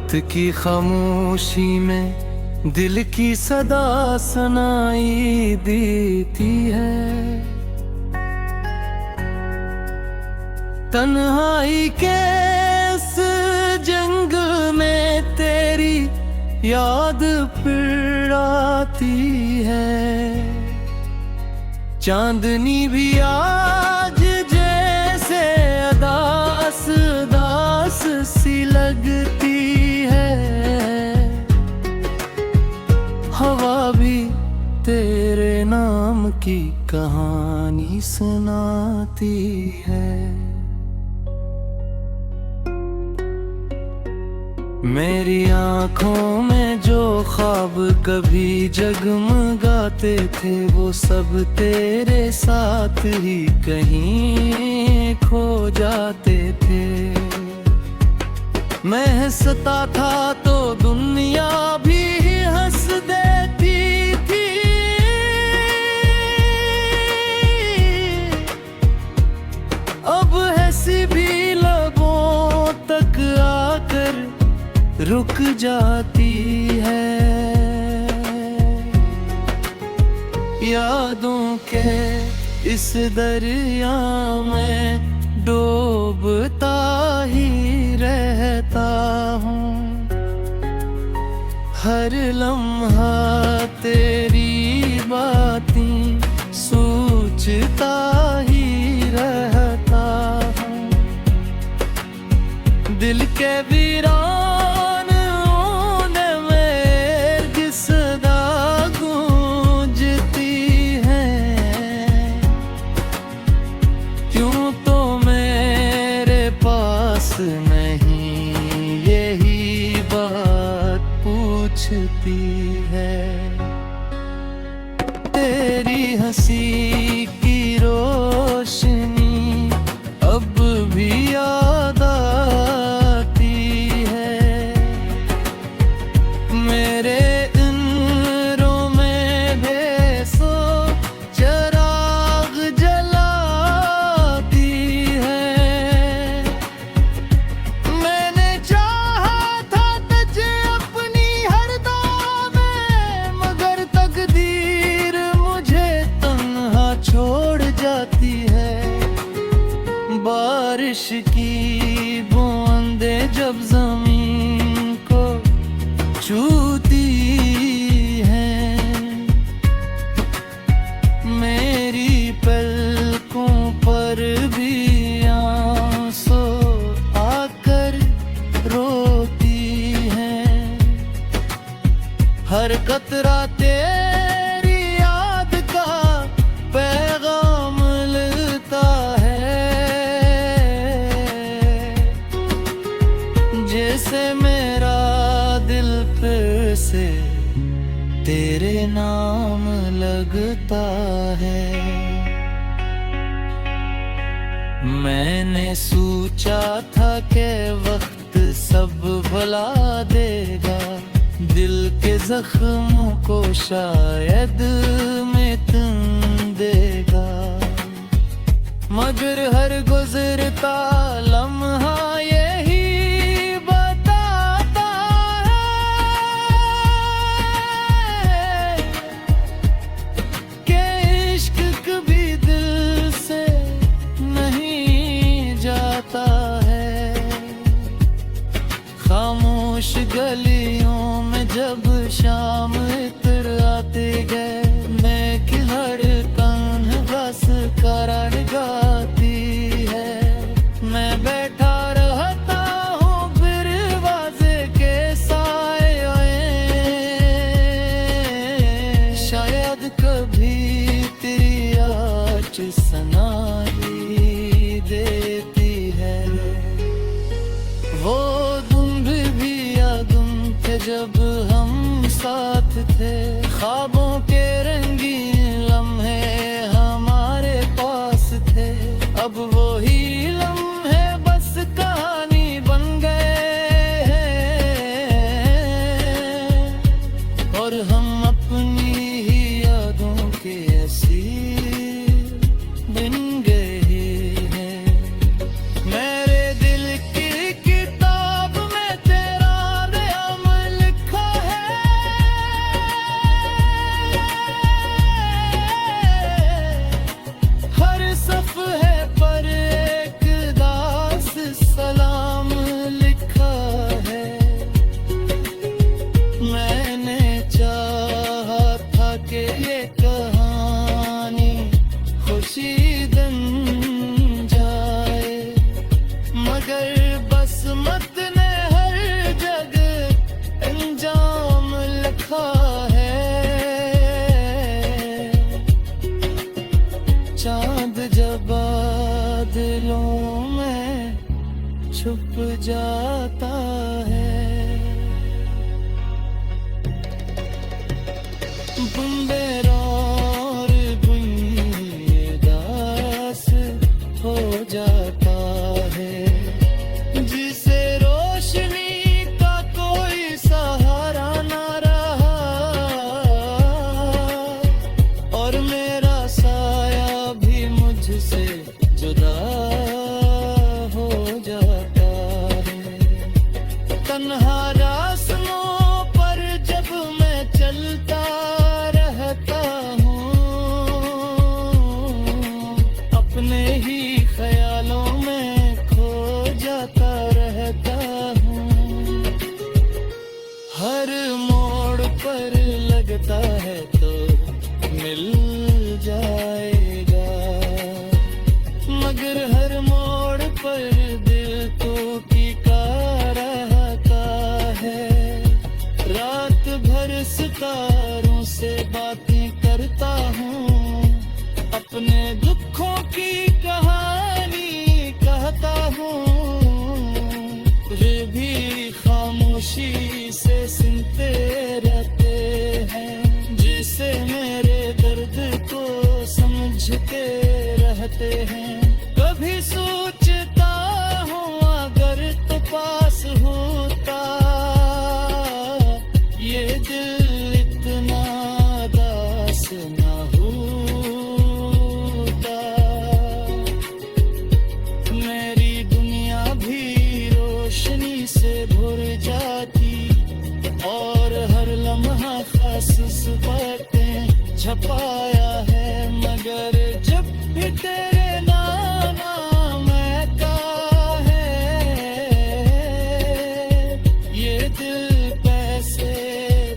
रात की खामोशी में दिल की सदा सुनाई देती है। तन्हाई के इस जंगल में तेरी याद फिर आती है। चांदनी भी आज जैसे अदास दास सी लगती है। हवा भी तेरे नाम की कहानी सुनाती है। मेरी आँखों में जो ख्वाब कभी जगमगाते थे वो सब तेरे साथ ही कहीं खो जाते थे। मैं हंसता था तो दुनिया भी हंस देती थी। अब हंसी भी लबों तक आकर रुक जाती है। यादों के इस दरिया में डूबता ही रहता हूँ। हर लम्हा तेरी बातें सोचता ही रहता हूँ। दिल के वीरान नहीं यही बात पूछती है। तेरी हंसी की रोशनी अब भी याद आती है। मेरे इन दिलों में बेसो चिराग जलाती है। बारिश की बूंदें जब जमीन को छूती हैं, मेरी पलकों पर भी आंसू आकर रोती हैं। हर कतरा तेरी याद का पैगाम मिलता है। जैसे मेरा दिल फिर से तेरे नाम लगता है। मैंने सोचा था कि वक्त सब भुला देगा, दिल के जख्मों को शायद मिटन देगा। मगर हर गुजरता लम्हा खामोश गलियों में जब शाम इतर आते गए, मैं की धड़कन बस करार गाती है। मैं बैठा रहता हूँ दरवाजे के साए, शायद कभी तेरी आँच सुनाई देती है। वो जब हम साथ थे, ख्वाबों के रंगीन लम्हे हमारे पास थे। अब वो ही लम्हे बस कहानी बन गए हैं और हम अपनी ही यादों के असीर बन गए हैं। मेरे दिल की किताब में तेरा बुंदेरों और बुनियादास हो जाता है, जिसे रोशनी का कोई सहारा ना रहा, और मेरा साया भी मुझसे जुदा हो जाता है। तन्हा रास्तों पर जब मैं चलता रहता हूँ, अपने ही ख्यालों में खो जाता रहता हूँ। हर मोड़ पर लगता है तो मिल जाएगा, मगर हर मोड़ पर दिल तो टिका रहता है। रात भर सितारों से बातें करता हूँ, अपने दुखों की कहानी कहता हूँ, फिर भी खामोशी से सुनते रहते हैं, जिसे मेरे दर्द को समझते रहते हैं। कभी सोचता हूँ अगर तो पास होता ये दिल इतना दास ना होता, मेरी दुनिया भी रोशनी से भर जाती, और हर लम्हा खास बातें छपाया है, मगर जब भी तेरे नाम मैं का है, ये दिल कैसे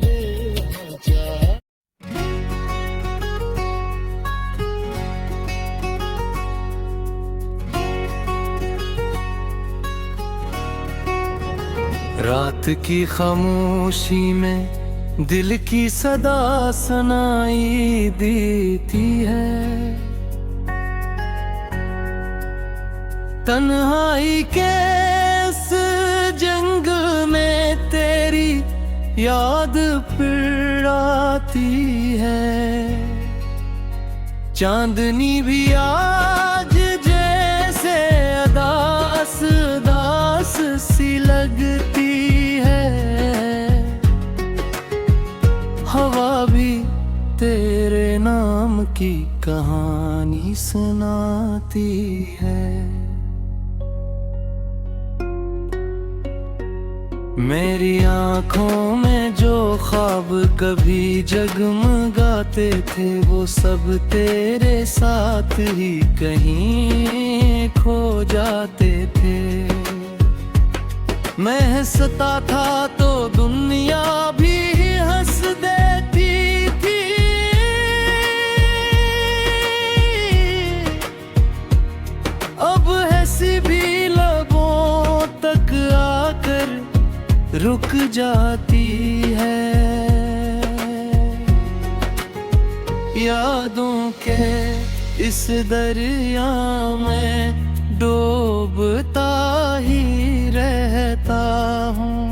दिल हो जा। रात की खामोशी में दिल की सदा सुनाई देती है, तन्हाई के इस जंग में तेरी याद फिर आती है। चांदनी भी आज जैसे दास दास सी लगती है, हवा भी तेरे नाम की कहानी सुनाती है। मेरी आँखों में जो ख्वाब कभी जगमगाते थे, वो सब तेरे साथ ही कहीं खो जाते थे। मैं हंसता था तो दुनिया भी हंस देती थी, अब हंसी भी लबों तक आकर रुक जाती है। यादों के इस दरिया में डूबता ही रहता हूँ,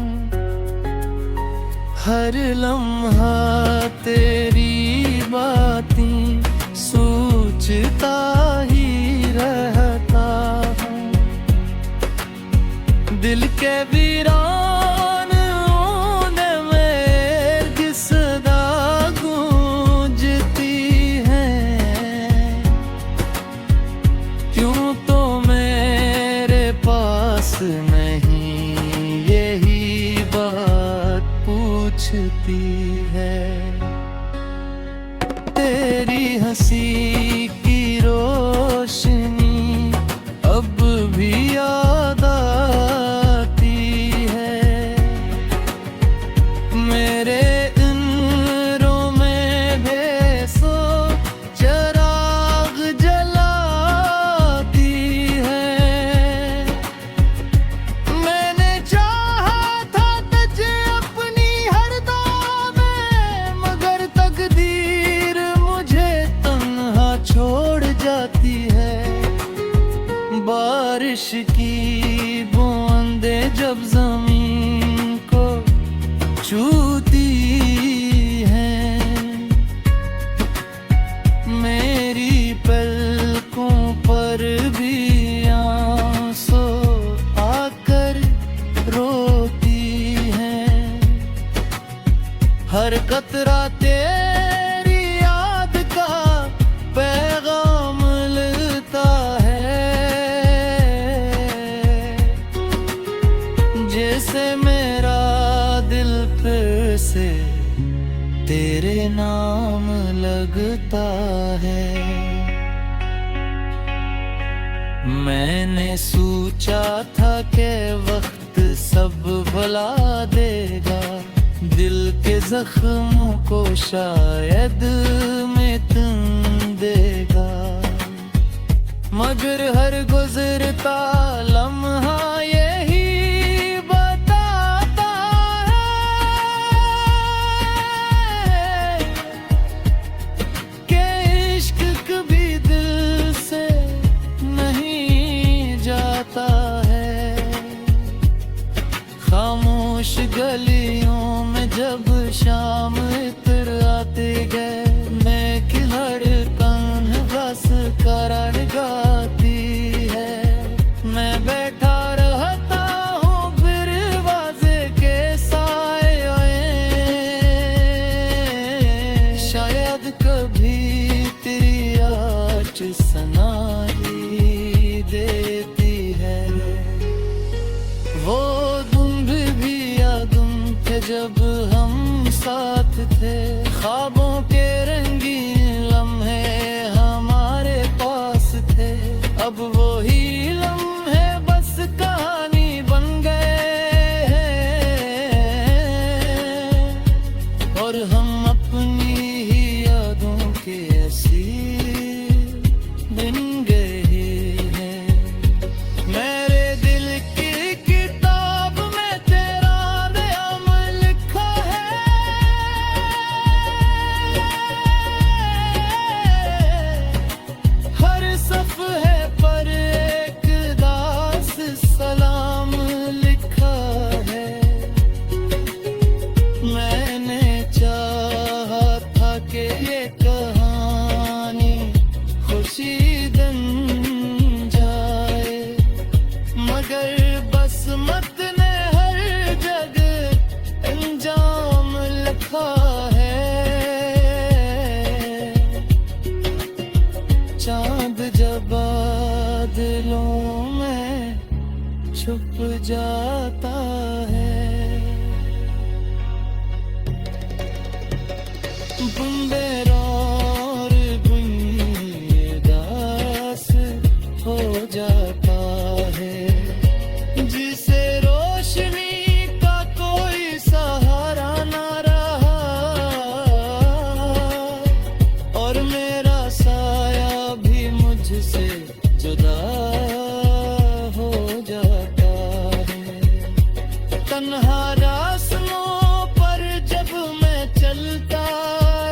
हर लम्हा तेरी बातें सोचता ही रहता हूँ। दिल के वीरान ओने में किस दा गूंजती हैं, क्यों तो मेरे पास नहीं यही बात पूछती है। तेरी हंसी की रोशनी अब भी याद आती है, मेरे इंद्रों में भेसो चिराग जलाती है। मैंने चाहा था तुझे अपनी हर दुआ में, मगर तकदीर मुझे तन्हा छोड़ खतरा तेरी याद का पैगाम मिलता है, जैसे मेरा दिल फिर से तेरे नाम लगता है। मैंने सोचा था कि वक्त सब भुला देगा, दिल के जख्मों को शायद मिटन देगा, मगर हर गुजरता लम्हा यही बताता है कि इश्क कभी दिल से नहीं जाता है। खामोश गलियों में जब शाम इतर आते गए, मैं की धड़कन बस करार गाती है। मैं बैठा रहता हूँ दरवाजे के साए, शायद कभी तेरी आँच सुनाई देती है। वो जब हम साथ थे, ख्वाबों के रंगीन लम्हे हमारे पास थे, अब वो ही लम्हे बस कहानी बन गए हैं, और हम अपनी ही यादों के असीर बन गए हैं। मेरे दिल की किताब में तेरा नाम लिखा है, हर सफ़हे पर एक दास सलाम लिखा है। मैंने चाहा था कि ये कहानी खुशी दिन जाए, मगर बस मत ने हर जगह अंजाम लिखा है। चांद जब बादलों में छुप जाता है, बुंदेरार बुनियादास हो जाता है, जिसे रोशनी का कोई सहारा ना रहा, और मेरा साया भी मुझसे जुदा हो जाता है। तन्हा रास्तों पर जब मैं चलता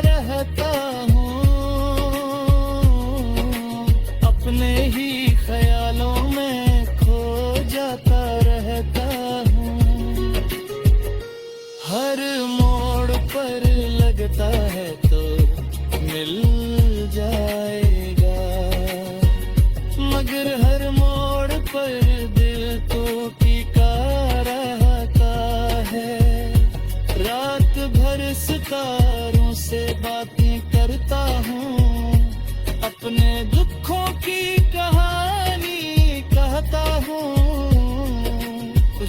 रहता हूँ, अपने ही ख्यालों में खो जाता रहता हूँ। हर मोड़ पर लगता है तो मिल जाएगा, मगर हर मोड़ पर दिल तो टिका रहता है। रात भर सितारों से बातें करता हूँ, अपने दुखों की कहानी कहता हूँ,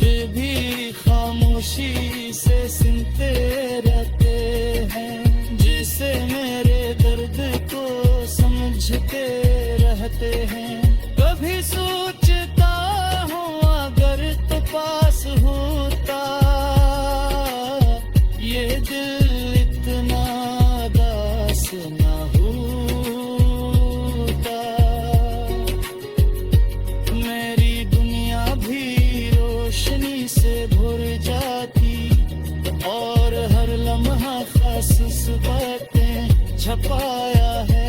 ये भी खामोशी से सुनते रहते हैं, जिसे मेरे दर्द को समझते रहते हैं। कभी सोचता हूँ अगर तो पास होता, ये दिल इतना दास ना होता, मेरी दुनिया भी रोशनी से भर जाती, और हर लम्हा खास बातें छपाया है।